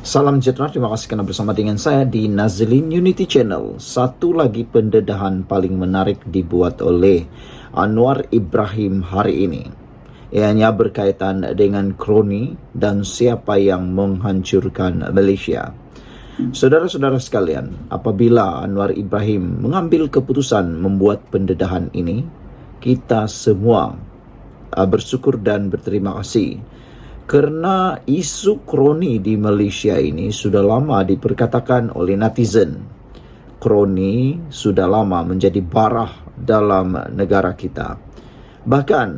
Salam sejahtera, terima kasih kerana bersama dengan saya di Nazlin Unity Channel. Satu lagi pendedahan paling menarik dibuat oleh Anwar Ibrahim hari ini. Ianya berkaitan dengan kroni dan siapa yang menghancurkan Malaysia. Saudara-saudara sekalian, apabila Anwar Ibrahim mengambil keputusan membuat pendedahan ini, kita semua bersyukur dan berterima kasih. Kerana isu kroni di Malaysia ini sudah lama diperkatakan oleh netizen. Kroni sudah lama menjadi barah dalam negara kita. Bahkan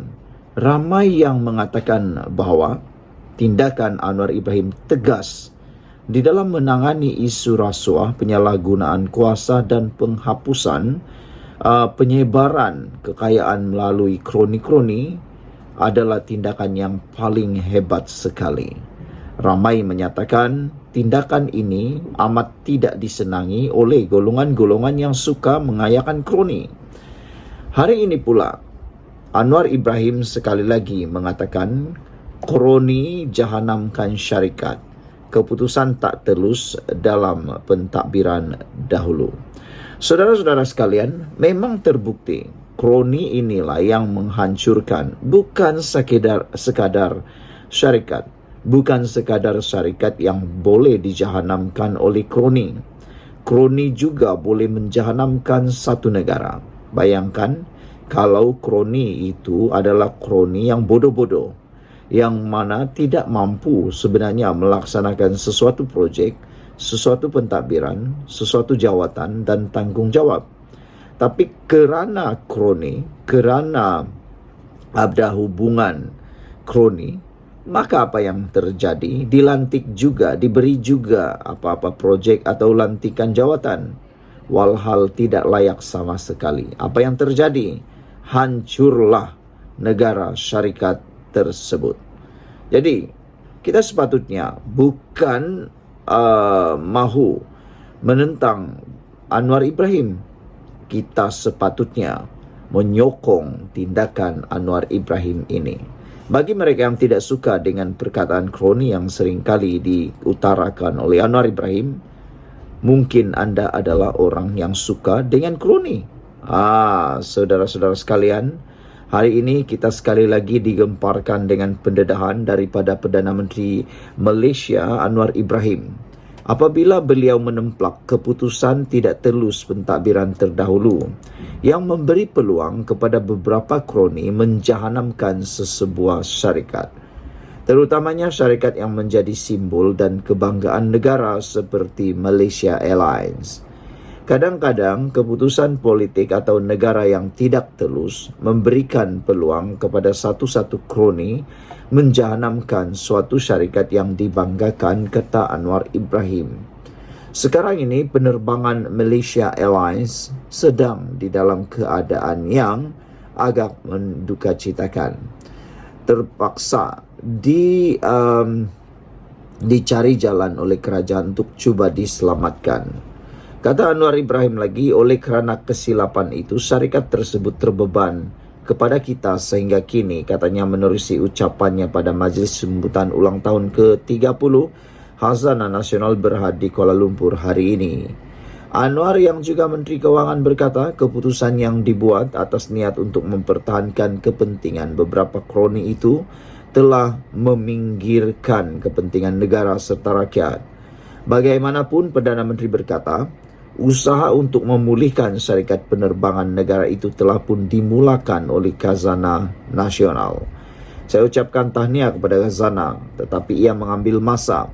ramai yang mengatakan bahawa tindakan Anwar Ibrahim tegas di dalam menangani isu rasuah, penyalahgunaan kuasa dan penghapusan penyebaran kekayaan melalui kroni-kroni adalah tindakan yang paling hebat sekali. Ramai menyatakan tindakan ini amat tidak disenangi oleh golongan-golongan yang suka mengayakan kroni. Hari ini pula, Anwar Ibrahim sekali lagi mengatakan kroni jahanamkan syarikat. Keputusan tak telus dalam pentadbiran dahulu. Saudara-saudara sekalian, memang terbukti kroni inilah yang menghancurkan, bukan sekadar syarikat, bukan sekadar syarikat yang boleh dijahanamkan oleh kroni. Kroni juga boleh menjahanamkan satu negara. Bayangkan kalau kroni itu adalah kroni yang bodoh-bodoh, yang mana tidak mampu sebenarnya melaksanakan sesuatu projek, sesuatu pentadbiran, sesuatu jawatan dan tanggungjawab. Tapi kerana kroni, kerana ada hubungan kroni, maka apa yang terjadi? Dilantik juga, diberi juga apa-apa projek atau lantikan jawatan, walhal tidak layak sama sekali. Apa yang terjadi? Hancurlah negara syarikat tersebut. Jadi, kita sepatutnya bukan mahu menentang Anwar Ibrahim. Kita sepatutnya menyokong tindakan Anwar Ibrahim ini. Bagi mereka yang tidak suka dengan perkataan kroni yang seringkali diutarakan oleh Anwar Ibrahim, mungkin anda adalah orang yang suka dengan kroni. Saudara-saudara sekalian, hari ini kita sekali lagi digemparkan dengan pendedahan daripada Perdana Menteri Malaysia Anwar Ibrahim. Apabila beliau menemplak keputusan tidak telus pentadbiran terdahulu yang memberi peluang kepada beberapa kroni menjahanamkan sesebuah syarikat, terutamanya syarikat yang menjadi simbol dan kebanggaan negara seperti Malaysia Airlines. Kadang-kadang keputusan politik atau negara yang tidak telus memberikan peluang kepada satu-satu kroni menjahanamkan suatu syarikat yang dibanggakan, kata Anwar Ibrahim. Sekarang ini penerbangan Malaysia Airlines sedang di dalam keadaan yang agak mendukacitakan. Terpaksa dicari jalan oleh kerajaan untuk cuba diselamatkan. Kata Anwar Ibrahim lagi, oleh kerana kesilapan itu, syarikat tersebut terbeban kepada kita sehingga kini, katanya menerusi ucapannya pada majlis sambutan ulang tahun ke-30 Khazanah Nasional Berhad di Kuala Lumpur hari ini. Anwar yang juga Menteri Kewangan berkata, keputusan yang dibuat atas niat untuk mempertahankan kepentingan beberapa kroni itu telah meminggirkan kepentingan negara serta rakyat. Bagaimanapun, Perdana Menteri berkata, usaha untuk memulihkan syarikat penerbangan negara itu telah pun dimulakan oleh Khazanah Nasional. Saya ucapkan tahniah kepada Khazanah, tetapi ia mengambil masa.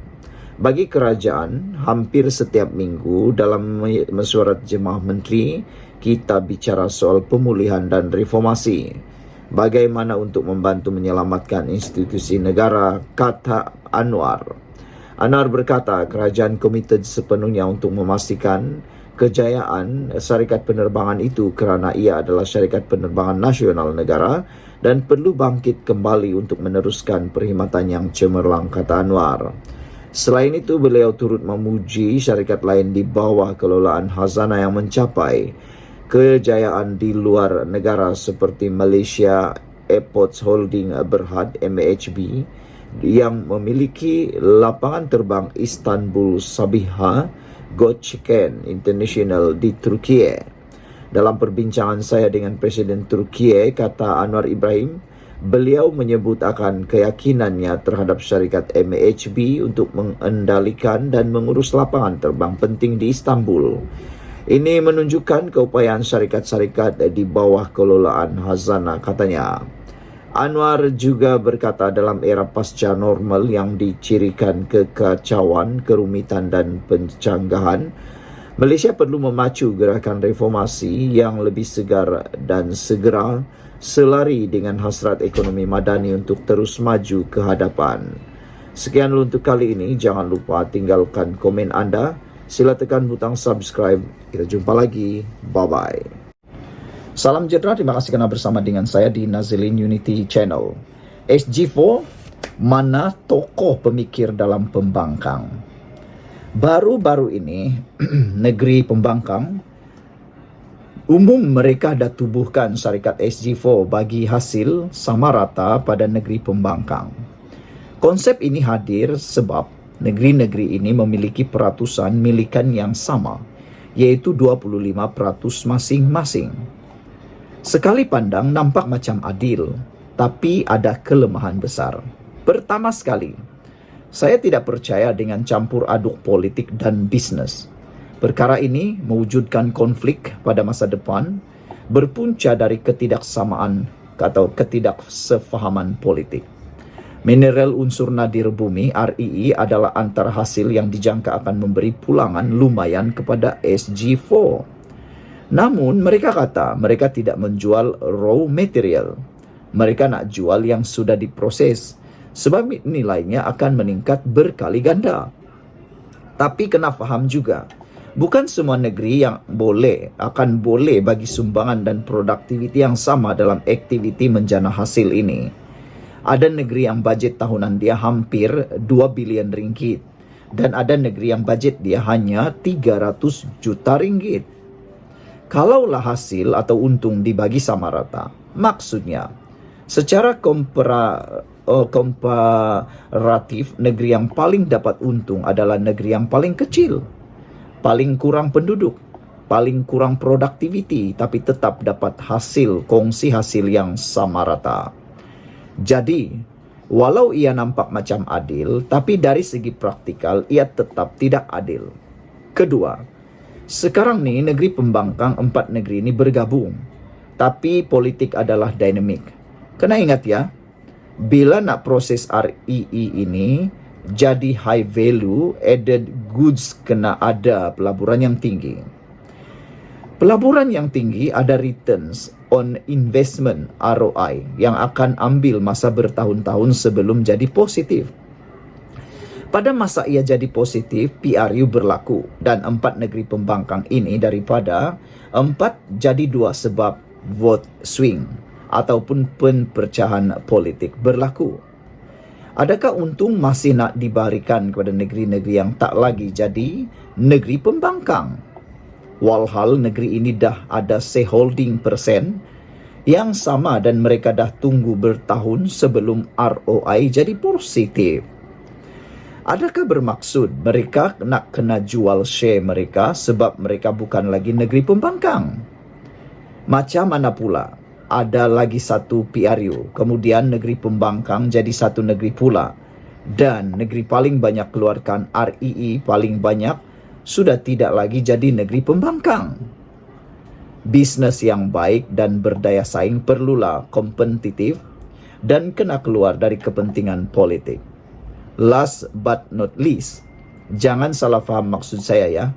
Bagi kerajaan, hampir setiap minggu dalam mesyuarat Jemaah Menteri, kita bicara soal pemulihan dan reformasi. Bagaimana untuk membantu menyelamatkan institusi negara, kata Anwar. Anwar berkata kerajaan komited sepenuhnya untuk memastikan kejayaan syarikat penerbangan itu kerana ia adalah syarikat penerbangan nasional negara dan perlu bangkit kembali untuk meneruskan perkhidmatan yang cemerlang, kata Anwar. Selain itu, beliau turut memuji syarikat lain di bawah kelolaan Khazanah yang mencapai kejayaan di luar negara seperti Malaysia Airports Holding Berhad (MAHB), yang memiliki lapangan terbang Istanbul Sabiha Gökçen International di Turki. Dalam perbincangan saya dengan Presiden Turki, kata Anwar Ibrahim, beliau menyebut akan keyakinannya terhadap syarikat MHB untuk mengendalikan dan mengurus lapangan terbang penting di Istanbul. Ini menunjukkan keupayaan syarikat-syarikat di bawah kelolaan Hazana, katanya. Anwar juga berkata dalam era pasca normal yang dicirikan kekacauan, kerumitan dan pencanggahan, Malaysia perlu memacu gerakan reformasi yang lebih segar dan segera selari dengan hasrat ekonomi madani untuk terus maju ke hadapan. Sekian dulu untuk kali ini. Jangan lupa tinggalkan komen anda. Sila tekan butang subscribe. Kita jumpa lagi. Bye-bye. Salam sejahtera. Terima kasih kerana bersama dengan saya di Nazilin Unity Channel. SG4, mana tokoh pemikir dalam pembangkang? Baru-baru ini, negeri pembangkang, umum mereka dah tubuhkan syarikat SG4 bagi hasil sama rata pada negeri pembangkang. Konsep ini hadir sebab negeri-negeri ini memiliki peratusan milikan yang sama, iaitu 25% masing-masing. Sekali pandang nampak macam adil, tapi ada kelemahan besar. Pertama sekali, saya tidak percaya dengan campur aduk politik dan bisnes. Perkara ini mewujudkan konflik pada masa depan, berpunca dari ketidaksamaan atau ketidaksefahaman politik. Mineral unsur nadir bumi (REE) adalah antara hasil yang dijangka akan memberi pulangan lumayan kepada SG4. Namun mereka kata mereka tidak menjual raw material. Mereka nak jual yang sudah diproses, sebab nilainya akan meningkat berkali ganda. Tapi kena faham juga, bukan semua negeri yang akan boleh bagi sumbangan dan produktiviti yang sama dalam aktiviti menjana hasil ini. Ada negeri yang bajet tahunan dia hampir 2 bilion ringgit dan ada negeri yang bajet dia hanya 300 juta ringgit. Kalaulah hasil atau untung dibagi sama rata, maksudnya secara komparatif, negeri yang paling dapat untung adalah negeri yang paling kecil, paling kurang penduduk, paling kurang produktiviti, tapi tetap dapat kongsi hasil yang sama rata. Jadi, walau ia nampak macam adil, tapi dari segi praktikal ia tetap tidak adil. Kedua, sekarang ni negeri pembangkang 4 negeri ini bergabung, tapi politik adalah dinamik. Kena ingat ya, bila nak proses REE ini jadi high value added goods, kena ada pelaburan yang tinggi. Pelaburan yang tinggi ada returns on investment (ROI) yang akan ambil masa bertahun-tahun sebelum jadi positif. Pada masa ia jadi positif, PRU berlaku dan 4 negeri pembangkang ini daripada 4 jadi 2 sebab vote swing ataupun perpecahan politik berlaku. Adakah untung masih nak diberikan kepada negeri-negeri yang tak lagi jadi negeri pembangkang? Walhal negeri ini dah ada shareholding persen yang sama dan mereka dah tunggu bertahun sebelum ROI jadi positif. Adakah bermaksud mereka nak kena jual share mereka sebab mereka bukan lagi negeri pembangkang? Macam mana pula? Ada lagi satu PRU, kemudian negeri pembangkang jadi satu negeri pula, dan negeri paling banyak keluarkan REE paling banyak sudah tidak lagi jadi negeri pembangkang. Bisnes yang baik dan berdaya saing perlulah kompetitif dan kena keluar dari kepentingan politik. Last but not least, jangan salah faham maksud saya ya.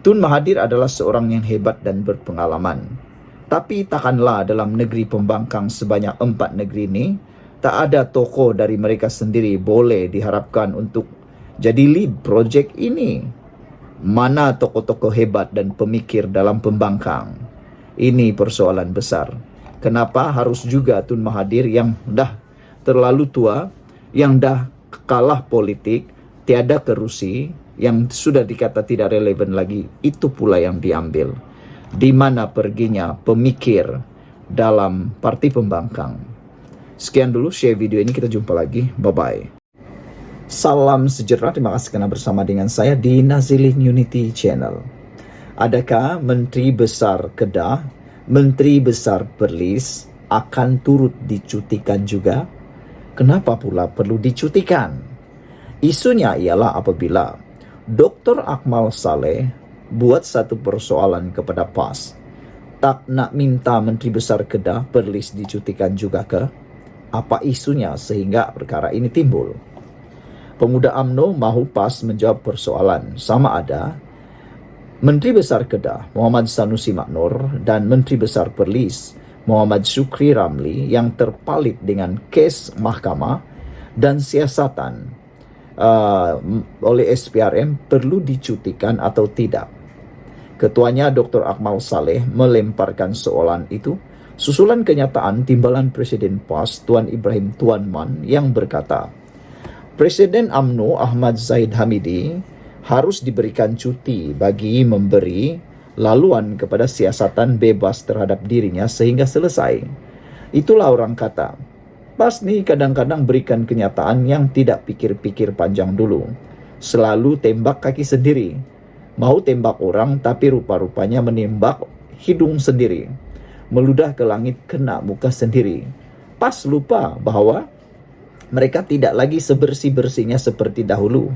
Tun Mahathir adalah seorang yang hebat dan berpengalaman. Tapi takkanlah dalam negeri pembangkang sebanyak 4 negeri ini, tak ada tokoh dari mereka sendiri boleh diharapkan untuk jadi lead projek ini. Mana tokoh-tokoh hebat dan pemikir dalam pembangkang? Ini persoalan besar. Kenapa harus juga Tun Mahathir yang dah terlalu tua, yang dah kalah politik, tiada kerusi, yang sudah dikata tidak relevan lagi, itu pula yang diambil. Di mana perginya pemikir dalam parti pembangkang? Sekian dulu share video ini, kita jumpa lagi. Bye-bye. Salam sejahtera, terima kasih kerana bersama dengan saya di Nazilin Unity Channel. Adakah Menteri Besar Kedah, Menteri Besar Perlis akan turut dicutikan juga? Kenapa pula perlu dicutikan? Isunya ialah apabila Dr. Akmal Saleh buat satu persoalan kepada PAS, tak nak minta Menteri Besar Kedah, Perlis dicutikan juga ke? Apa isunya sehingga perkara ini timbul? Pemuda UMNO mahu PAS menjawab persoalan sama ada Menteri Besar Kedah Muhammad Sanusi Maknur dan Menteri Besar Perlis Muhammad Syukri Ramli yang terpalit dengan kes mahkamah dan siasatan oleh SPRM perlu dicutikan atau tidak. Ketuanya Dr. Akmal Saleh melemparkan soalan itu susulan kenyataan timbalan Presiden PAS Tuan Ibrahim Tuan Man yang berkata, Presiden UMNO Ahmad Zahid Hamidi harus diberikan cuti bagi memberi laluan kepada siasatan bebas terhadap dirinya sehingga selesai. Itulah orang kata. PAS ni kadang-kadang berikan kenyataan yang tidak pikir-pikir panjang dulu. Selalu tembak kaki sendiri. Mau tembak orang tapi rupa-rupanya menembak hidung sendiri. Meludah ke langit kena muka sendiri. PAS lupa bahawa mereka tidak lagi sebersih-bersihnya seperti dahulu.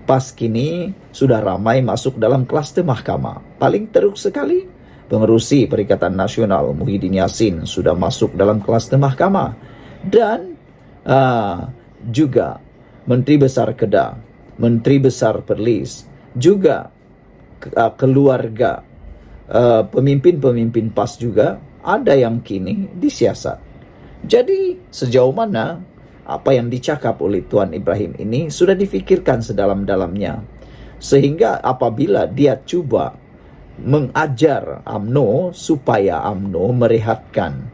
PAS kini sudah ramai masuk dalam kluster mahkamah. Paling teruk sekali, pengerusi Perikatan Nasional Muhyiddin Yassin sudah masuk dalam kluster mahkamah. Dan juga Menteri Besar Kedah, Menteri Besar Perlis, juga keluarga pemimpin-pemimpin PAS juga ada yang kini disiasat. Jadi sejauh mana apa yang dicakap oleh Tuan Ibrahim ini sudah difikirkan sedalam-dalamnya. Sehingga apabila dia cuba mengajar UMNO supaya UMNO merehatkan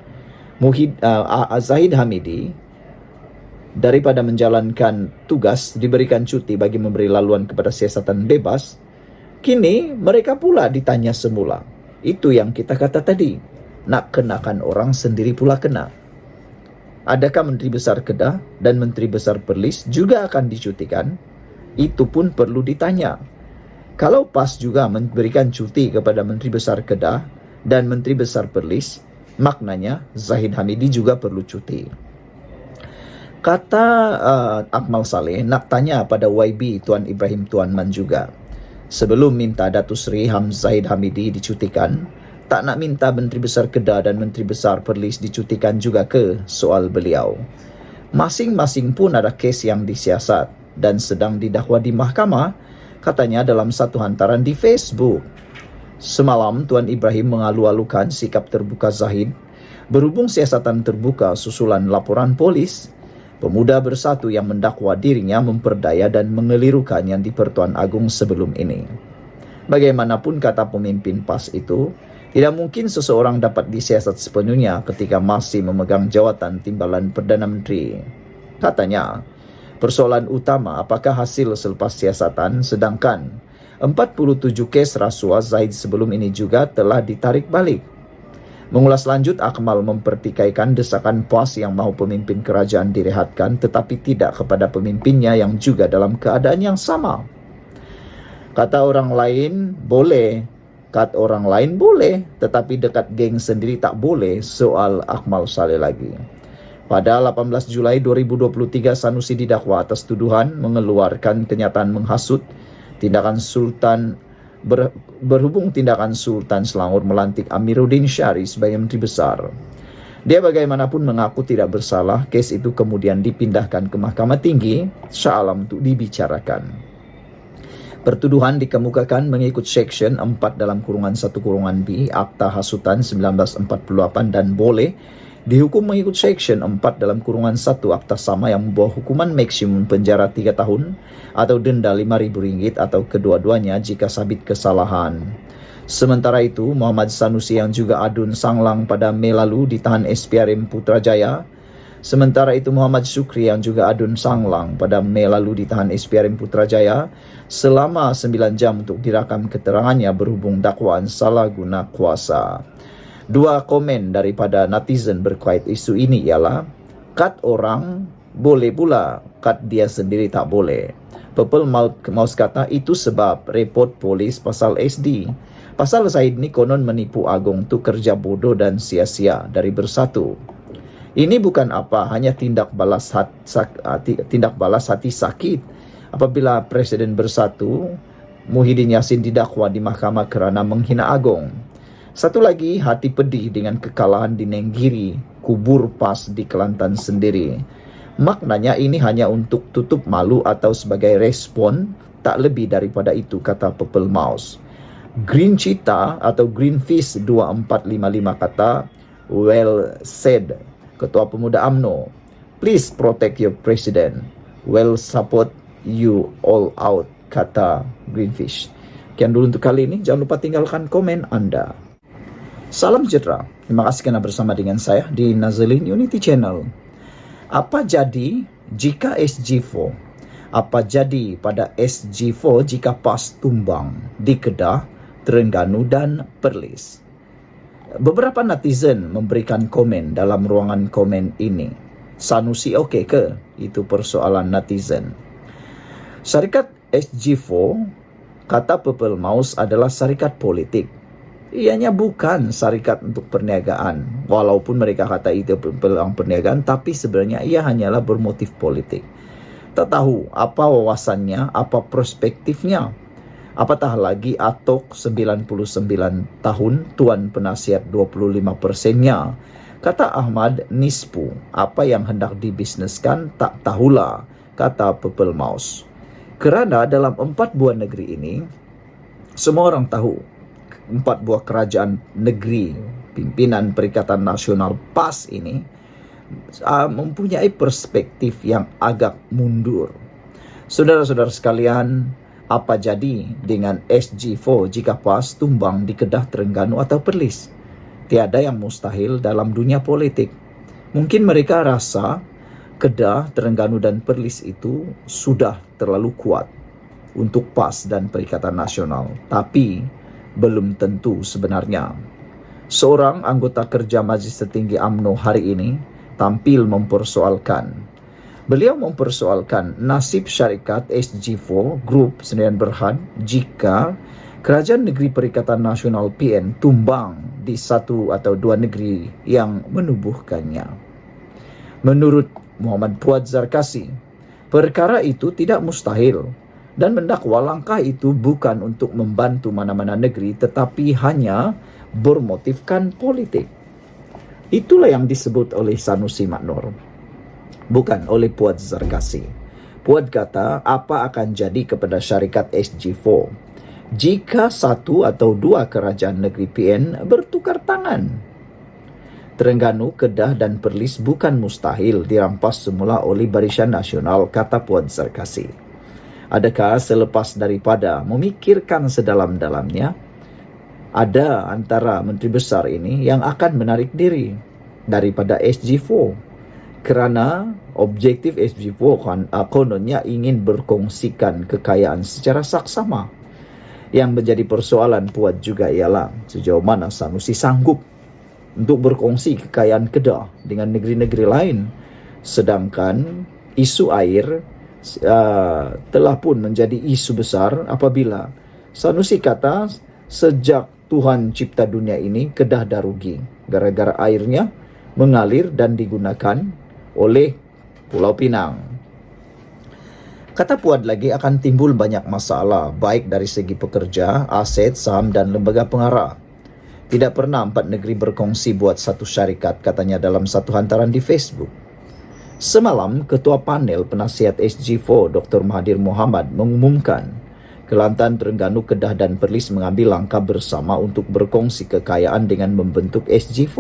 Zahid Hamidi daripada menjalankan tugas, diberikan cuti bagi memberi laluan kepada siasatan bebas, kini mereka pula ditanya semula. Itu yang kita kata tadi, nak kenakan orang sendiri pula kena. Adakah Menteri Besar Kedah dan Menteri Besar Perlis juga akan dicutikan? Itu pun perlu ditanya. Kalau PAS juga memberikan cuti kepada Menteri Besar Kedah dan Menteri Besar Perlis, maknanya Zahid Hamidi juga perlu cuti. Kata Akmal Saleh nak tanya pada YB Tuan Ibrahim Tuan Man juga. Sebelum minta Datuk Seri Zahid Hamidi dicutikan, tak nak minta Menteri Besar Kedah dan Menteri Besar Perlis dicutikan juga ke? Soal beliau. Masing-masing pun ada kes yang disiasat dan sedang didakwa di mahkamah, katanya dalam satu hantaran di Facebook. Semalam Tuan Ibrahim mengalu-alukan sikap terbuka Zahid berhubung siasatan terbuka susulan laporan polis. Pemuda bersatu yang mendakwa dirinya memperdaya dan mengelirukan yang di Pertuan Agong sebelum ini. Bagaimanapun kata pemimpin PAS itu, tidak mungkin seseorang dapat disiasat sepenuhnya ketika masih memegang jawatan timbalan Perdana Menteri. Katanya, persoalan utama apakah hasil selepas siasatan, sedangkan 47 kes rasuah Zahid sebelum ini juga telah ditarik balik. Mengulas lanjut, Akmal mempertikaikan desakan PAS yang mahu pemimpin kerajaan direhatkan tetapi tidak kepada pemimpinnya yang juga dalam keadaan yang sama. Kata orang lain, boleh. Kata orang lain boleh, tetapi dekat geng sendiri tak boleh, soal Akmal Saleh lagi. Pada 18 Julai 2023, Sanusi didakwa atas tuduhan mengeluarkan kenyataan menghasut tindakan Sultan berhubung tindakan Sultan Selangor melantik Amiruddin Syari sebagai Menteri Besar. Dia bagaimanapun mengaku tidak bersalah. Kes itu kemudian dipindahkan ke Mahkamah Tinggi Shah Alam untuk dibicarakan. Pertuduhan dikemukakan mengikut Seksyen 4 dalam kurungan 1 kurungan B Akta Hasutan 1948 dan boleh dihukum mengikut Seksyen 4 dalam kurungan 1 Akta sama yang membawa hukuman maksimum penjara 3 tahun atau denda RM5.000 atau kedua-duanya jika sabit kesalahan. Sementara itu, Muhammad Sanusi yang juga adun sanglang pada Mei lalu ditahan SPRM Putrajaya. Sementara itu, Muhammad Syukri yang juga adun sanglang pada Mei lalu ditahan SPRM Putrajaya selama 9 jam untuk dirakam keterangannya berhubung dakwaan salah guna kuasa. Dua komen daripada netizen berkait isu ini ialah, kat orang boleh pula, kat dia sendiri tak boleh. Purple Mouse kata itu sebab report polis pasal SD. Pasal Said ni konon menipu Agong tu kerja bodoh dan sia-sia dari Bersatu. Ini bukan apa, hanya tindak balas hati sakit apabila Presiden Bersatu Muhyiddin Yassin didakwa di mahkamah kerana menghina Agong. Satu lagi, hati pedih dengan kekalahan di Nenggiri, kubur PAS di Kelantan sendiri. Maknanya ini hanya untuk tutup malu atau sebagai respon, tak lebih daripada itu, kata Purple Mouse. Green Cheetah atau Greenfish 2455 kata, well said, Ketua Pemuda UMNO. Please protect your president. Well support you all out, kata Greenfish. Sekian dulu untuk kali ini. Jangan lupa tinggalkan komen Anda. Salam sejahtera. Terima kasih kerana bersama dengan saya di Nazlin Unity Channel. Apa jadi jika SG4? Apa jadi pada SG4 jika PAS tumbang di Kedah, Terengganu dan Perlis? Beberapa netizen memberikan komen dalam ruangan komen ini. Sanusi okey ke? Itu persoalan netizen. Syarikat SG4, kata Purple Mouse, adalah syarikat politik. Ianya bukan syarikat untuk perniagaan. Walaupun mereka kata itu peluang perniagaan, tapi sebenarnya ia hanyalah bermotif politik. Tak tahu apa wawasannya, apa perspektifnya. Apatah lagi Atok 99 tahun, Tuan Penasihat 25%-nya. Kata Ahmad Nispu, apa yang hendak dibisneskan tak tahulah, kata Purple Mouse. Kerana dalam 4 buah negeri ini, semua orang tahu 4 buah kerajaan negeri pimpinan Perikatan Nasional PAS ini mempunyai perspektif yang agak mundur. Saudara-saudara sekalian, apa jadi dengan SG4 jika PAS tumbang di Kedah, Terengganu atau Perlis? Tiada yang mustahil dalam dunia politik. Mungkin mereka rasa Kedah, Terengganu dan Perlis itu sudah terlalu kuat untuk PAS dan Perikatan Nasional. Tapi belum tentu sebenarnya. Seorang anggota kerja Majlis Tertinggi UMNO hari ini tampil mempersoalkan. Beliau mempersoalkan nasib syarikat SG4 Group Sdn Bhd jika Kerajaan Negeri Perikatan Nasional PN tumbang di 1 atau 2 negeri yang menubuhkannya. Menurut Muhammad Puad Zarkasi, perkara itu tidak mustahil dan mendakwa langkah itu bukan untuk membantu mana-mana negeri tetapi hanya bermotifkan politik. Itulah yang disebut oleh Sanusi Maknur, bukan oleh Puad Zarkasi. Puad kata, apa akan jadi kepada syarikat SG4 jika 1 atau 2 kerajaan negeri PN bertukar tangan? Terengganu, Kedah dan Perlis bukan mustahil dirampas semula oleh Barisan Nasional, kata Puad Zarkasi. Adakah selepas daripada memikirkan sedalam-dalamnya, ada antara menteri besar ini yang akan menarik diri daripada SG4? Kerana objektif SG4 kononnya ingin berkongsikan kekayaan secara saksama. Yang menjadi persoalan Puad juga ialah sejauh mana Sanusi sanggup untuk berkongsi kekayaan Kedah dengan negeri-negeri lain. Sedangkan isu air telah pun menjadi isu besar apabila Sanusi kata sejak Tuhan cipta dunia ini Kedah dah rugi gara-gara airnya mengalir dan digunakan oleh Pulau Pinang. Kata Puad lagi akan timbul banyak masalah baik dari segi pekerja, aset, saham dan lembaga pengarah. Tidak pernah 4 negeri berkongsi buat satu syarikat, katanya dalam satu hantaran di Facebook. Semalam, Ketua Panel Penasihat SG4 Dr. Mahathir Mohamad mengumumkan Kelantan, Terengganu, Kedah dan Perlis mengambil langkah bersama untuk berkongsi kekayaan dengan membentuk SG4.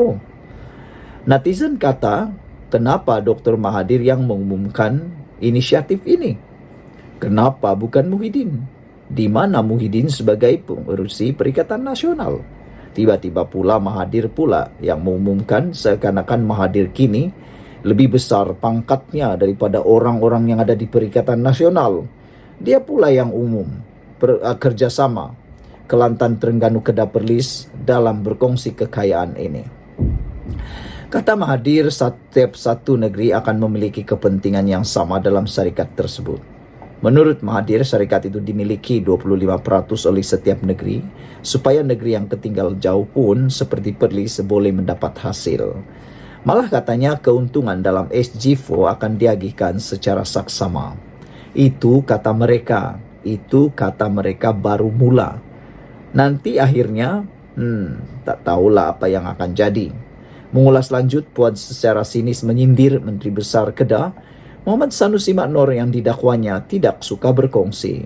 Netizen kata, kenapa Dr. Mahathir yang mengumumkan inisiatif ini? Kenapa bukan Muhyiddin? Di mana Muhyiddin sebagai pengurusi Perikatan Nasional? Tiba-tiba pula Mahathir pula yang mengumumkan, seakan-akan Mahathir kini lebih besar pangkatnya daripada orang-orang yang ada di Perikatan Nasional. Dia pula yang umum kerjasama Kelantan, Terengganu, Kedah, Perlis dalam berkongsi kekayaan ini. Kata Mahathir, setiap satu negeri akan memiliki kepentingan yang sama dalam syarikat tersebut. Menurut Mahathir, syarikat itu dimiliki 25% oleh setiap negeri, supaya negeri yang ketinggal jauh pun seperti Perlis boleh mendapat hasil. Malah katanya keuntungan dalam SG4 akan diagihkan secara saksama. Itu kata mereka baru mula. Nanti akhirnya, tak tahulah apa yang akan jadi. Mengulas lanjut, Puan secara sinis menyindir Menteri Besar Kedah, Muhammad Sanusi Maknor yang didakwanya tidak suka berkongsi.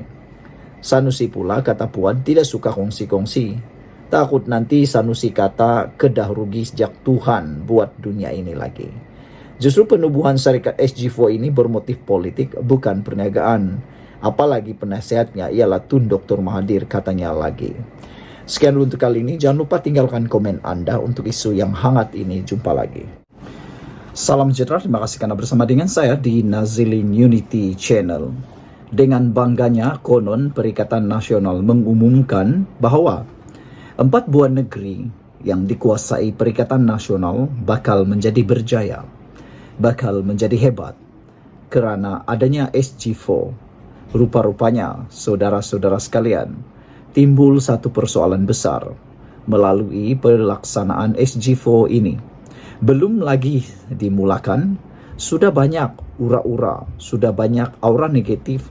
Sanusi pula, kata Puan, tidak suka kongsi-kongsi. Takut nanti Sanusi kata Kedah rugi sejak Tuhan buat dunia ini lagi. Justru penubuhan syarikat SG4 ini bermotif politik, bukan perniagaan. Apalagi penasehatnya ialah Tun Dr. Mahathir, katanya lagi. Sekian dulu untuk kali ini. Jangan lupa tinggalkan komen Anda untuk isu yang hangat ini. Jumpa lagi. Salam sejahtera. Terima kasih karena bersama dengan saya di Nazilin Unity Channel. Dengan bangganya, konon Perikatan Nasional mengumumkan bahwa 4 buah negeri yang dikuasai Perikatan Nasional bakal menjadi berjaya, bakal menjadi hebat kerana adanya SG4. Rupa-rupanya, saudara-saudara sekalian, timbul satu persoalan besar melalui pelaksanaan SG4 ini. Belum lagi dimulakan, sudah banyak ura-ura, sudah banyak aura negatif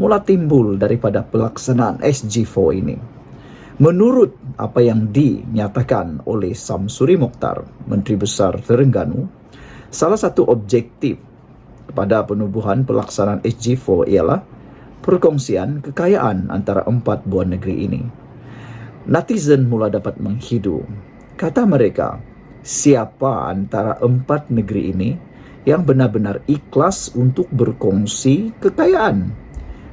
mula timbul daripada pelaksanaan SG4 ini. Menurut apa yang dinyatakan oleh Samsuri Mokhtar, Menteri Besar Terengganu, salah satu objektif kepada penubuhan pelaksanaan SG4 ialah perkongsian kekayaan antara 4 buah negeri ini. Netizen mula dapat menghidu. Kata mereka, siapa antara 4 negeri ini yang benar-benar ikhlas untuk berkongsi kekayaan,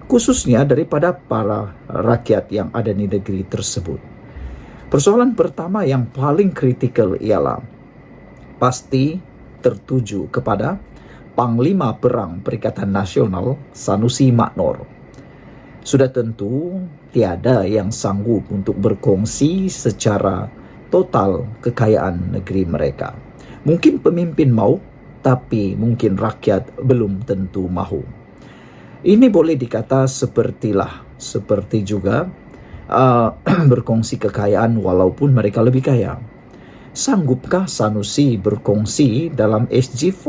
khususnya daripada para rakyat yang ada di negeri tersebut. Persoalan pertama yang paling kritikal ialah pasti tertuju kepada Panglima Perang Perikatan Nasional Sanusi Maknor. Sudah tentu tiada yang sanggup untuk berkongsi secara total kekayaan negeri mereka. Mungkin pemimpin mau, tapi mungkin rakyat belum tentu mahu. Ini boleh dikata seperti juga berkongsi kekayaan walaupun mereka lebih kaya. Sanggupkah Sanusi berkongsi dalam SG4?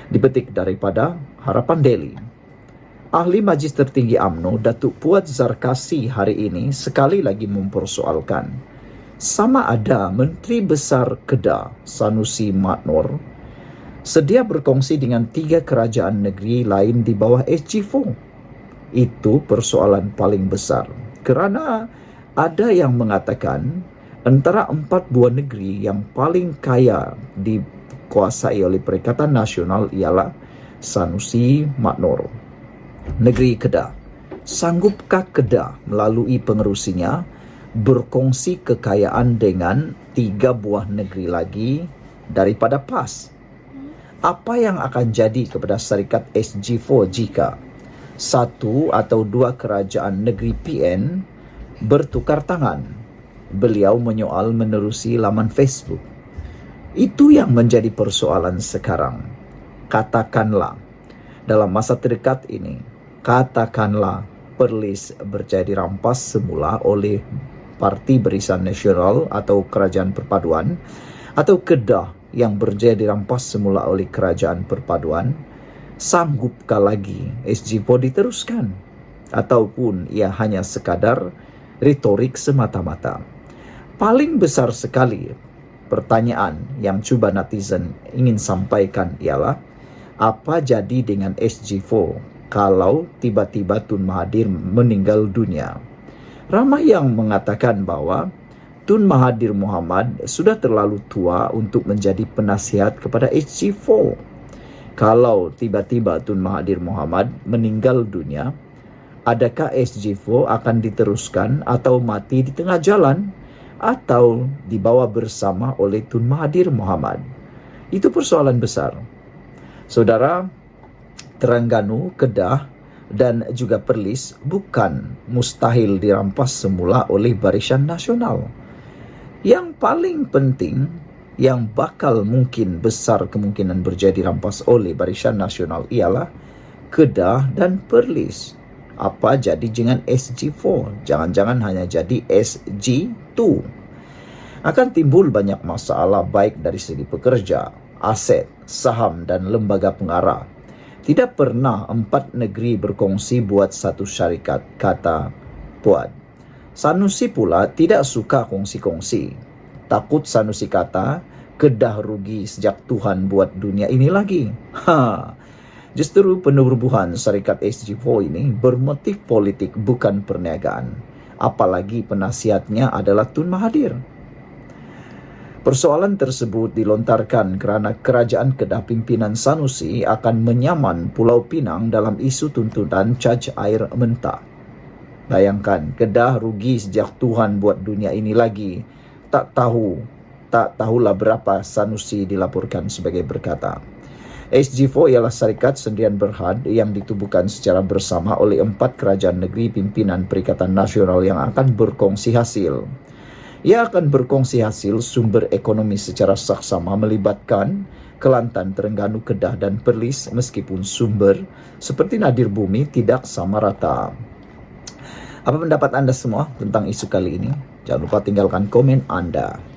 Dipetik daripada Harapan Daily. Ahli Majlis Tertinggi UMNO Datuk Puat Zarkasi hari ini sekali lagi mempersoalkan sama ada Menteri Besar Kedah Sanusi Maknor sedia berkongsi dengan 3 kerajaan negeri lain di bawah SG4. Itu persoalan paling besar. Kerana ada yang mengatakan antara 4 buah negeri yang paling kaya dikuasai oleh Perikatan Nasional ialah Sanusi Maknor, negeri Kedah. Sanggupkah Kedah melalui pengerusinya berkongsi kekayaan dengan 3 buah negeri lagi daripada PAS? Apa yang akan jadi kepada syarikat SG4 jika 1 atau 2 kerajaan negeri PN bertukar tangan? Beliau menyoal menerusi laman Facebook. Itu yang menjadi persoalan sekarang. Katakanlah, dalam masa terdekat ini, katakanlah Perlis berjaya dirampas semula oleh Parti Barisan Nasional atau Kerajaan Perpaduan, atau Kedah yang berjaya dirampas semula oleh Kerajaan Perpaduan. Sanggupkah lagi SG4 diteruskan? Ataupun ia hanya sekadar retorik semata-mata? Paling besar sekali pertanyaan yang cuba netizen ingin sampaikan ialah, apa jadi dengan SG4 kalau tiba-tiba Tun Mahathir meninggal dunia? Ramai yang mengatakan bahwa Tun Mahathir Mohamad sudah terlalu tua untuk menjadi penasihat kepada SG4. Kalau tiba-tiba Tun Mahathir Mohamad meninggal dunia, adakah SG4 akan diteruskan atau mati di tengah jalan atau dibawa bersama oleh Tun Mahathir Mohamad? Itu persoalan besar. Saudara, Terengganu, Kedah dan juga Perlis bukan mustahil dirampas semula oleh Barisan Nasional. Yang paling penting, yang bakal mungkin besar kemungkinan berjadi rampas oleh Barisan Nasional ialah Kedah dan Perlis. Apa jadi dengan SG4? Jangan-jangan hanya jadi SG2. Akan timbul banyak masalah baik dari segi pekerja, aset, saham dan lembaga pengarah. Tidak pernah 4 negeri berkongsi buat satu syarikat, kata Puad. Sanusi pula tidak suka kongsi-kongsi. Takut Sanusi kata, Kedah rugi sejak Tuhan buat dunia ini lagi. Justru penubuhan syarikat SG4 ini bermotif politik bukan perniagaan. Apalagi penasihatnya adalah Tun Mahathir. Persoalan tersebut dilontarkan kerana kerajaan Kedah pimpinan Sanusi akan menyaman Pulau Pinang dalam isu tuntutan caj air mentah. Bayangkan, Kedah rugi sejak Tuhan buat dunia ini lagi. Tak tahulah berapa Sanusi dilaporkan sebagai berkata. SG4 ialah syarikat sendirian berhad yang ditubuhkan secara bersama oleh 4 kerajaan negeri pimpinan Perikatan Nasional yang akan berkongsi hasil. Ia akan berkongsi hasil sumber ekonomi secara saksama melibatkan Kelantan, Terengganu, Kedah dan Perlis meskipun sumber seperti nadir bumi tidak sama rata. Apa pendapat anda semua tentang isu kali ini? Jangan lupa tinggalkan komen anda.